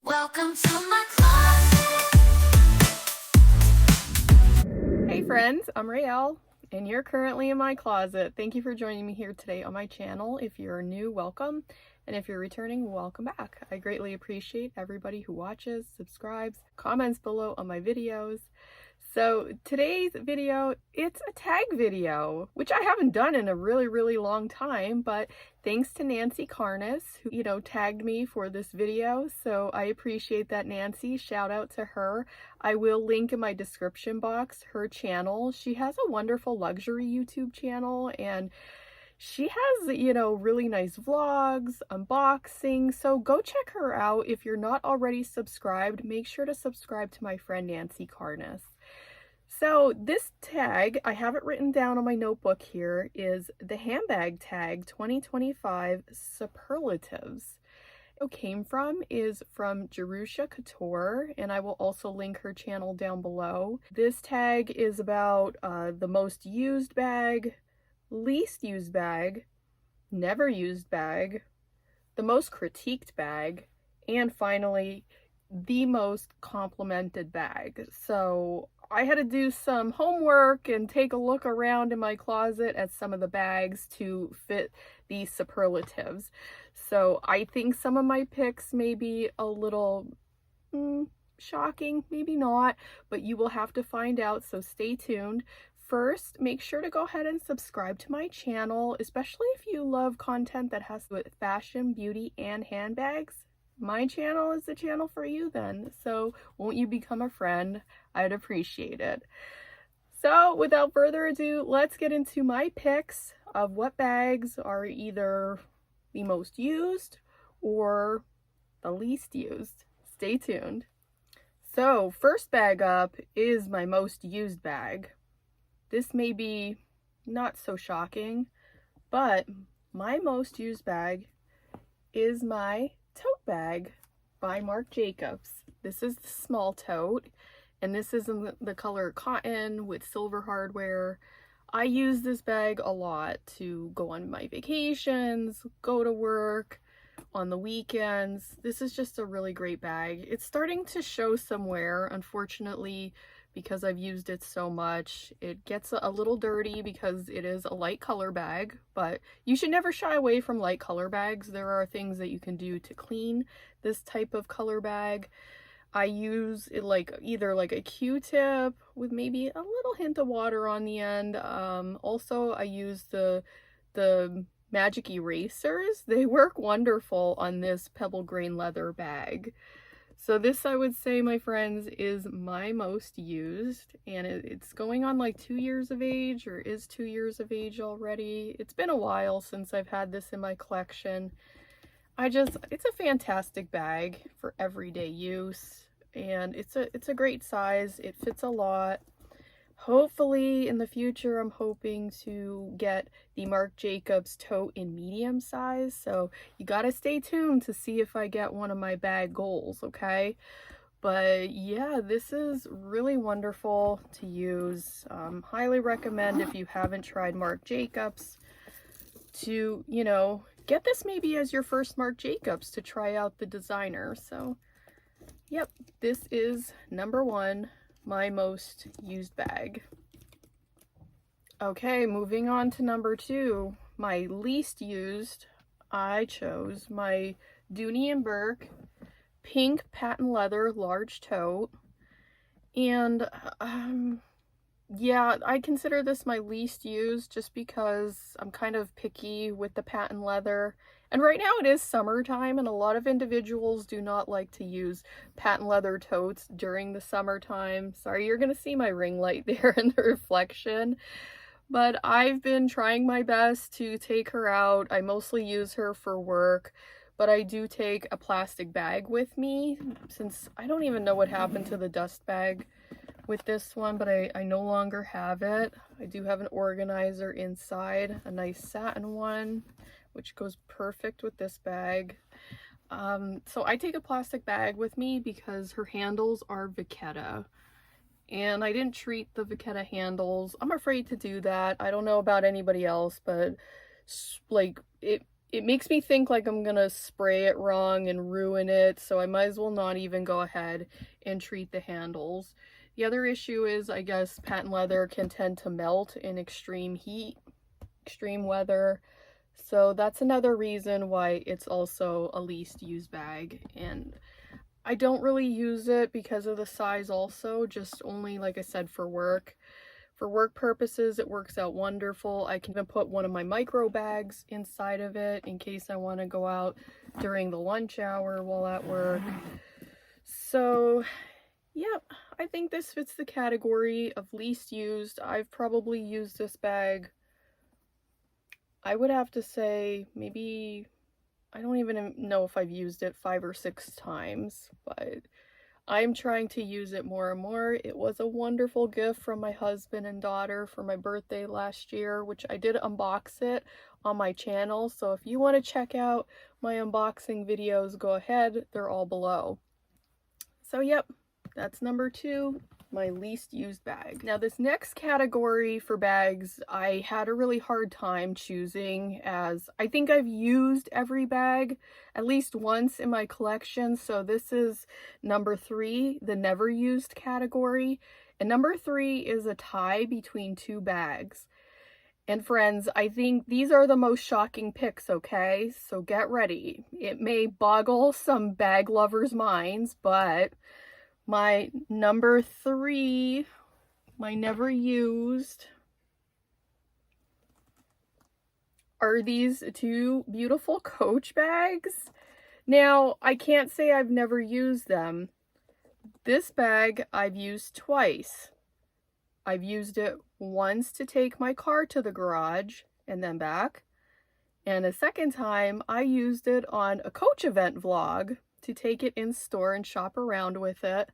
Welcome to my closet. Hey friends, I'm Raelle, and you're currently in my closet. Thank you for joining me here today on my channel. If you're new, welcome, and if you're returning, welcome back. I greatly appreciate everybody who watches, subscribes, comments below on my videos. So today's video, it's a tag video, which I haven't done in a really long time, but thanks to Nancy Carnes, who, tagged me for this video. So I appreciate that, Nancy. Shout out to her. I will link in my description box her channel. She has a wonderful luxury YouTube channel, and she has, really nice vlogs, unboxing, so go check her out. If you're not already subscribed, make sure to subscribe to my friend Nancy Carnes. So this tag, I have it written down on my notebook here, is the Handbag Tag 2025 Superlatives. Came from is from Jerusha Couture, and I will also link her channel down below. This tag is about the most used bag, least used bag, never used bag, the most critiqued bag, and finally the most complimented bag. So I had to do some homework and take a look around in my closet at some of the bags to fit these superlatives. So I think some of my picks may be a little shocking, maybe not, but you will have to find out, so stay tuned. First, make sure to go ahead and subscribe to my channel, especially if you love content that has to do with fashion, beauty, and handbags. My channel is the channel for you then, so won't you become a friend? I'd appreciate it. So without further ado, let's get into my picks of what bags are either the most used or the least used. Stay tuned. So first bag up is my most used bag. This may be not so shocking, but my most used bag is my tote bag by Marc Jacobs. This is the small tote, and this is in the color cotton with silver hardware. I use this bag a lot to go on my vacations, go to work, on the weekends. This is just a really great bag. It's starting to show some wear, unfortunately, because I've used it so much. It gets a little dirty because it is a light color bag, but you should never shy away from light color bags. There are things that you can do to clean this type of color bag. I use it either like a Q-tip with maybe a little hint of water on the end. Also, I use the magic erasers. They work wonderful on this pebble grain leather bag. So this, I would say, my friends, is my most used, and it's going on like 2 years of age, or is 2 years of age already. It's been a while since I've had this in my collection. It's a fantastic bag for everyday use, and it's a great size. It fits a lot. Hopefully in the future, I'm hoping to get the Marc Jacobs tote in medium size, so you gotta stay tuned to see if I get one of my bag goals, okay? But yeah, this is really wonderful to use. Highly recommend, if you haven't tried Marc Jacobs, to, get this maybe as your first Marc Jacobs to try out the designer. So yep, this is number one, my most used bag. Okay, moving on to number two, my least used. I chose my Dooney and Burke pink patent leather large tote, and yeah, I consider this my least used just because I'm kind of picky with the patent leather. And right now it is summertime, and a lot of individuals do not like to use patent leather totes during the summertime. Sorry, you're gonna see my ring light there in the reflection. But I've been trying my best to take her out. I mostly use her for work, but I do take a plastic bag with me, since I don't even know what happened to the dust bag with this one, but I no longer have it. I do have an organizer inside, a nice satin one, which goes perfect with this bag. So I take a plastic bag with me because her handles are Vachetta, and I didn't treat the Vachetta handles. I'm afraid to do that. I don't know about anybody else, but like it makes me think like I'm gonna spray it wrong and ruin it, so I might as well not even go ahead and treat the handles. The other issue is, I guess, patent leather can tend to melt in extreme heat, extreme weather. So that's another reason why it's also a least used bag. And I don't really use it because of the size also, just only, like I said, for work. For work purposes, it works out wonderful. I can even put one of my micro bags inside of it in case I want to go out during the lunch hour while at work. So, yep, I think this fits the category of least used. I've probably used this bag, I would have to say, maybe, I don't even know if I've used it 5 or 6 times, but I'm trying to use it more and more. It was a wonderful gift from my husband and daughter for my birthday last year, which I did unbox it on my channel. So if you want to check out my unboxing videos, go ahead. They're all below. So yep, that's number 2, my least used bag. Now this next category for bags, I had a really hard time choosing, as I think I've used every bag at least once in my collection. So this is number 3, the never used category. And number 3 is a tie between 2 bags. And friends, I think these are the most shocking picks, okay? So get ready. It may boggle some bag lovers' minds, but my number 3, my never used, are these 2 beautiful Coach bags. Now, I can't say I've never used them. This bag I've used twice. I've used it once to take my car to the garage and then back. And a second time, I used it on a Coach event vlog to take it in store and shop around with it.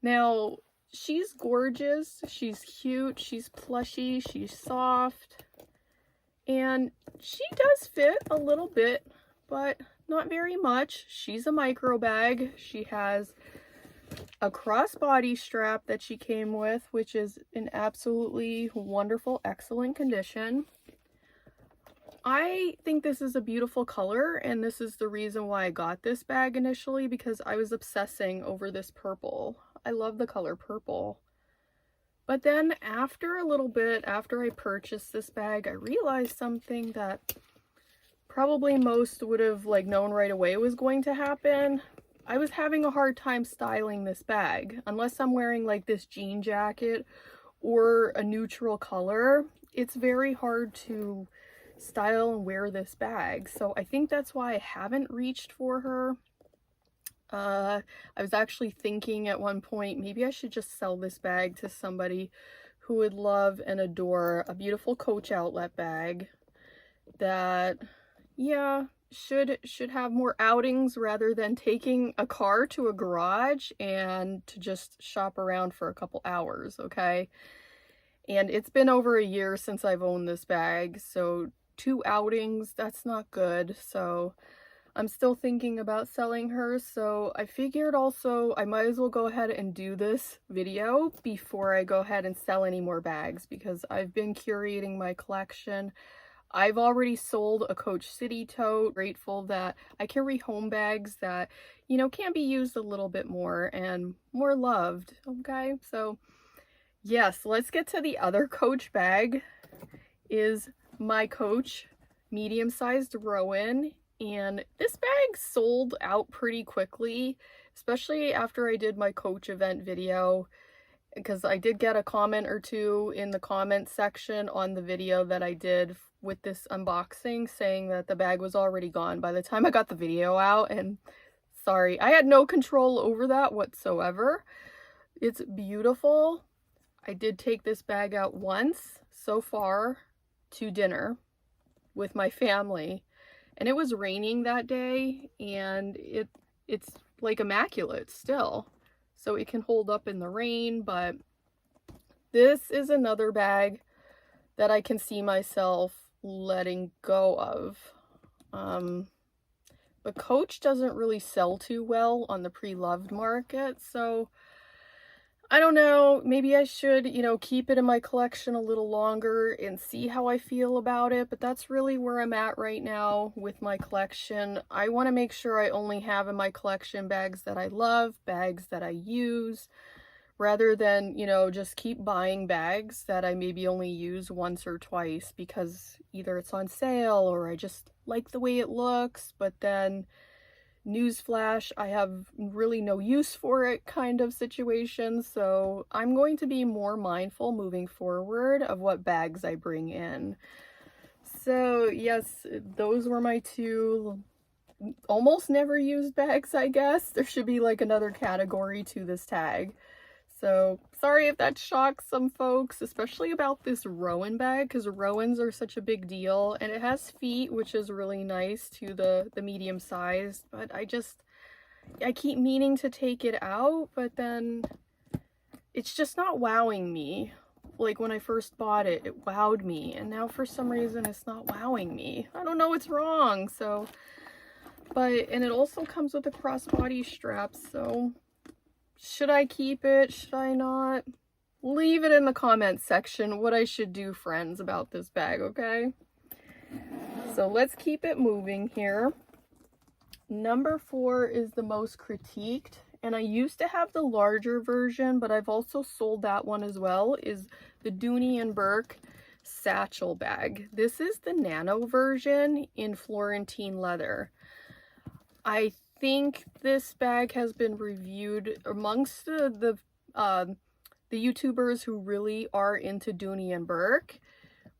Now, she's gorgeous, she's cute, she's plushy, she's soft, and she does fit a little bit, but not very much. She's a micro bag. She has a crossbody strap that she came with, which is in absolutely wonderful, excellent condition. I think this is a beautiful color, and this is the reason why I got this bag initially, because I was obsessing over this purple. I love the color purple. But then after a little bit, after I purchased this bag, I realized something that probably most would have known right away was going to happen. I was having a hard time styling this bag. Unless I'm wearing this jean jacket or a neutral color, it's very hard to style and wear this bag. So I think that's why I haven't reached for her. I was actually thinking at one point, maybe I should just sell this bag to somebody who would love and adore a beautiful Coach outlet bag that, yeah, should have more outings rather than taking a car to a garage and to just shop around for a couple hours, okay? And it's been over a year since I've owned this bag, so 2 outings, that's not good. So I'm still thinking about selling her, so I figured also I might as well go ahead and do this video before I go ahead and sell any more bags, because I've been curating my collection. I've already sold a Coach City tote. Grateful that I carry home bags that, can be used a little bit more and more loved, okay? So yes, let's get to the other Coach bag. Is my Coach medium-sized Rowan, and this bag sold out pretty quickly, especially after I did my Coach event video, because I did get a comment or 2 in the comment section on the video that I did with this unboxing saying that the bag was already gone by the time I got the video out, and sorry, I had no control over that whatsoever. It's beautiful. I did take this bag out once so far to dinner with my family, and it was raining that day, and it's immaculate still, so it can hold up in the rain. But this is another bag that I can see myself letting go of. But Coach doesn't really sell too well on the pre-loved market, so I don't know, maybe I should, keep it in my collection a little longer and see how I feel about it, but that's really where I'm at right now with my collection. I want to make sure I only have in my collection bags that I love, bags that I use, rather than, just keep buying bags that I maybe only use once or twice because either it's on sale or I just like the way it looks, but then newsflash, I have really no use for it kind of situation. So I'm going to be more mindful moving forward of what bags I bring in. So yes, those were my two almost never used bags, I guess. There should be like another category to this tag. So sorry if that shocks some folks, especially about this Rowan bag, because Rowans are such a big deal, and it has feet, which is really nice to the medium size, but I keep meaning to take it out, but then it's just not wowing me. Like when I first bought it, it wowed me, and now for some reason it's not wowing me. I don't know what's wrong, and it also comes with a crossbody strap, so should I keep it? Should I not? Leave it in the comments section what I should do, friends, about this bag, okay? So let's keep it moving here. Number 4 is the most critiqued, and I used to have the larger version, but I've also sold that one as well, is the Dooney and Burke satchel bag. This is the Nano version in Florentine leather. I think this bag has been reviewed amongst the YouTubers who really are into Dooney and Burke.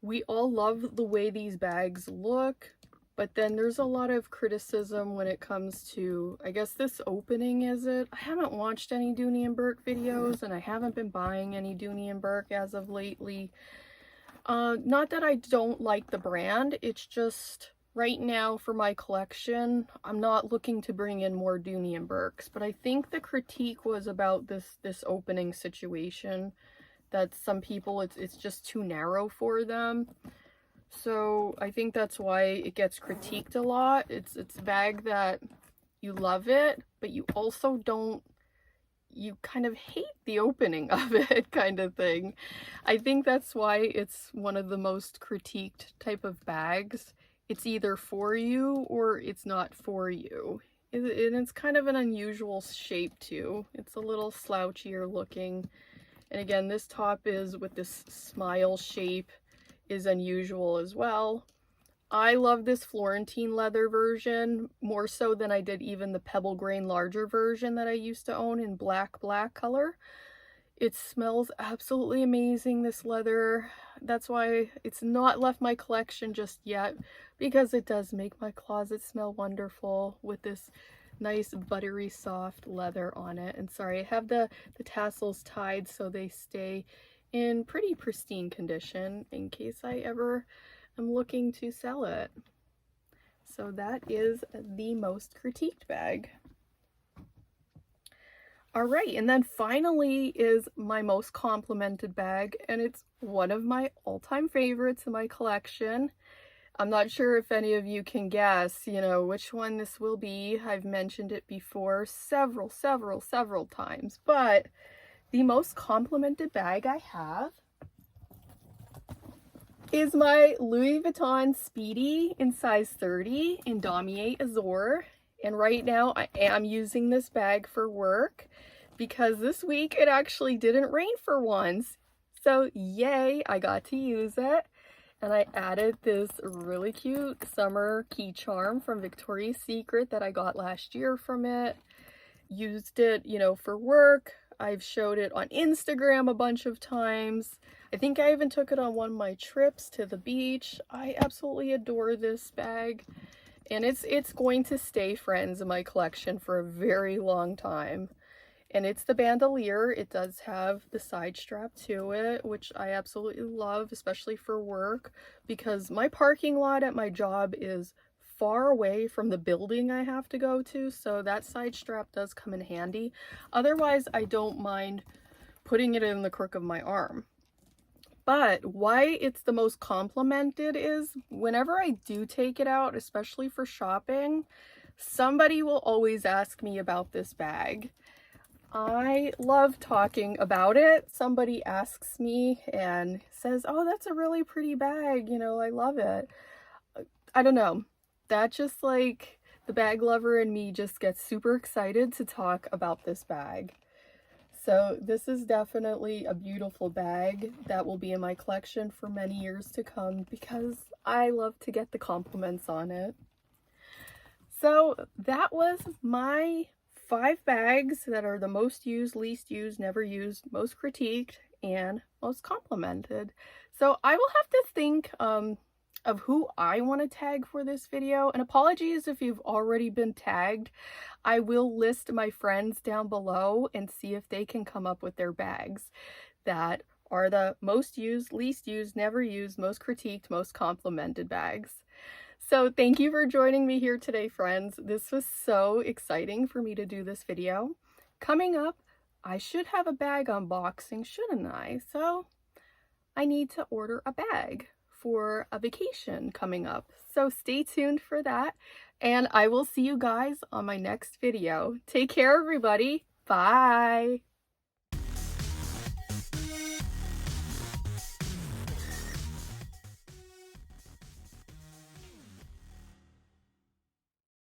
We all love the way these bags look, but then there's a lot of criticism when it comes to, I guess, this opening, is it? I haven't watched any Dooney and Burke videos, and I haven't been buying any Dooney and Burke as of lately. Not that I don't like the brand, it's just right now for my collection, I'm not looking to bring in more Dooney and Burkes, but I think the critique was about this opening situation, that some people, it's just too narrow for them. So I think that's why it gets critiqued a lot. It's a bag that you love it, but you also don't, you kind of hate the opening of it kind of thing. I think that's why it's one of the most critiqued type of bags. It's either for you or it's not for you. And it's kind of an unusual shape too. It's a little slouchier looking. And again, this top is with this smile shape is unusual as well. I love this Florentine leather version more so than I did even the pebble grain larger version that I used to own in black color. It smells absolutely amazing, this leather. That's why it's not left my collection just yet, because it does make my closet smell wonderful with this nice buttery soft leather on it. And sorry, I have the tassels tied so they stay in pretty pristine condition in case I ever am looking to sell it. So that is the most critiqued bag. All right, and then finally is my most complimented bag, and it's one of my all-time favorites in my collection. I'm not sure if any of you can guess, which one this will be. I've mentioned it before several times, but the most complimented bag I have is my Louis Vuitton Speedy in size 30 in Damier Azur. And right now I am using this bag for work because this week it actually didn't rain for once. So yay, I got to use it. And I added this really cute summer key charm from Victoria's Secret that I got last year from it. Used it, for work. I've showed it on Instagram a bunch of times. I think I even took it on one of my trips to the beach. I absolutely adore this bag. And it's going to stay, friends, in my collection for a very long time. And it's the bandolier. It does have the side strap to it, which I absolutely love, especially for work, because my parking lot at my job is far away from the building I have to go to, so that side strap does come in handy. Otherwise, I don't mind putting it in the crook of my arm. But why it's the most complimented is whenever I do take it out, especially for shopping, somebody will always ask me about this bag. I love talking about it. Somebody asks me and says, "Oh, that's a really pretty bag, you know, I love it." I don't know. That just like the bag lover in me just gets super excited to talk about this bag. So this is definitely a beautiful bag that will be in my collection for many years to come because I love to get the compliments on it. So that was my 5 bags that are the most used, least used, never used, most critiqued, and most complimented. So I will have to think of who I want to tag for this video. And apologies if you've already been tagged. I will list my friends down below and see if they can come up with their bags that are the most used, least used, never used, most critiqued, most complimented bags. So thank you for joining me here today, friends. This was so exciting for me to do this video. Coming up, I should have a bag unboxing, shouldn't I? So I need to order a bag for a vacation coming up. So stay tuned for that, and I will see you guys on my next video. Take care, everybody. Bye.